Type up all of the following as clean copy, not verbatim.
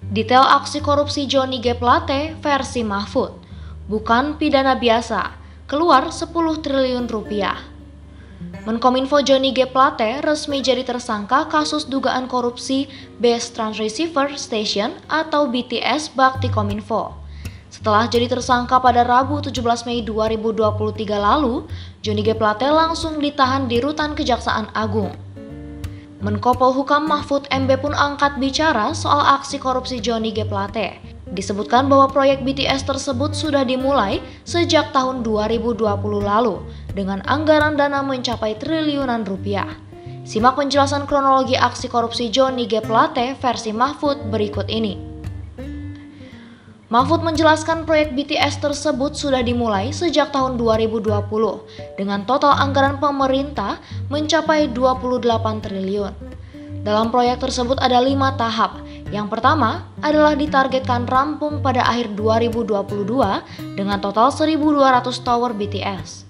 Detail aksi korupsi Johnny G. Plate versi Mahfud. Bukan pidana biasa, keluar 10 triliun rupiah. Menkominfo Johnny G. Plate resmi jadi tersangka kasus dugaan korupsi Base Transceiver Station atau BTS Bakti Kominfo. Setelah jadi tersangka pada Rabu 17 Mei 2023 lalu, Johnny G. Plate langsung ditahan di Rutan Kejaksaan Agung. Menko Polhukam Mahfud MD pun angkat bicara soal aksi korupsi Johnny G. Plate. Disebutkan bahwa proyek BTS tersebut sudah dimulai sejak tahun 2020 lalu dengan anggaran dana mencapai triliunan rupiah. Simak penjelasan kronologi aksi korupsi Johnny G. Plate versi Mahfud berikut ini. Mahfud menjelaskan proyek BTS tersebut sudah dimulai sejak tahun 2020 dengan total anggaran pemerintah mencapai 28 triliun. Dalam proyek tersebut ada 5 tahap. Yang pertama adalah ditargetkan rampung pada akhir 2022 dengan total 1.200 tower BTS.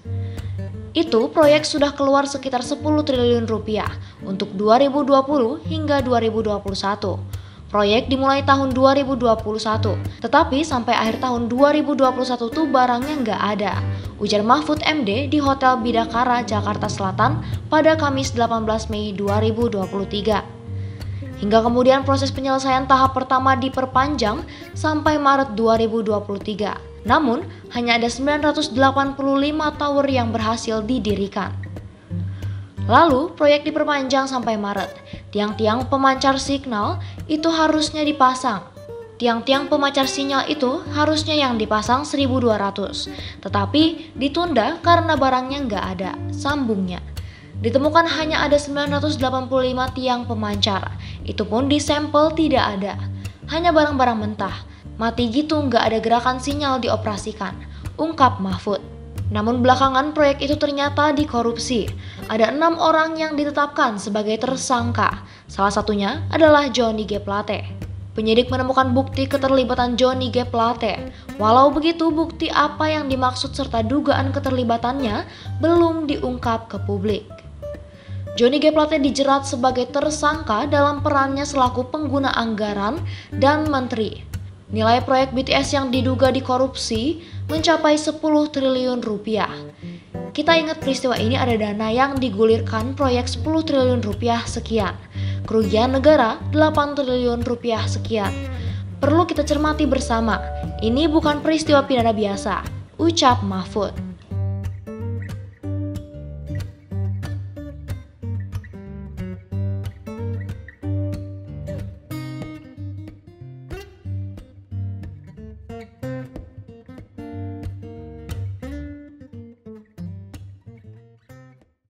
Itu proyek sudah keluar sekitar 10 triliun rupiah untuk 2020 hingga 2021. Proyek dimulai tahun 2021, tetapi sampai akhir tahun 2021 tuh barangnya nggak ada, ujar Mahfud MD di Hotel Bidakara, Jakarta Selatan pada Kamis 18 Mei 2023. Hingga kemudian proses penyelesaian tahap pertama diperpanjang sampai Maret 2023. Namun, hanya ada 985 tower yang berhasil didirikan. Lalu, proyek diperpanjang sampai Maret. Tiang-tiang pemancar signal itu harusnya dipasang. Tiang-tiang pemancar sinyal itu harusnya yang dipasang 1.200. Tetapi ditunda karena barangnya nggak ada, sambungnya. Ditemukan hanya ada 985 tiang pemancar. Itu pun di sampel tidak ada. Hanya barang-barang mentah. Mati gitu nggak ada gerakan sinyal dioperasikan, ungkap Mahfud. Namun belakangan proyek itu ternyata dikorupsi. Ada 6 orang yang ditetapkan sebagai tersangka. Salah satunya adalah Johnny G. Plate. Penyidik menemukan bukti keterlibatan Johnny G. Plate. Walau begitu, bukti apa yang dimaksud serta dugaan keterlibatannya belum diungkap ke publik. Johnny G. Plate dijerat sebagai tersangka dalam perannya selaku pengguna anggaran dan menteri. Nilai proyek BTS yang diduga dikorupsi mencapai 10 triliun rupiah. Kita ingat peristiwa ini ada dana yang digulirkan proyek 10 triliun rupiah sekian. Kerugian negara 8 triliun rupiah sekian. Perlu kita cermati bersama, ini bukan peristiwa pidana biasa, ucap Mahfud.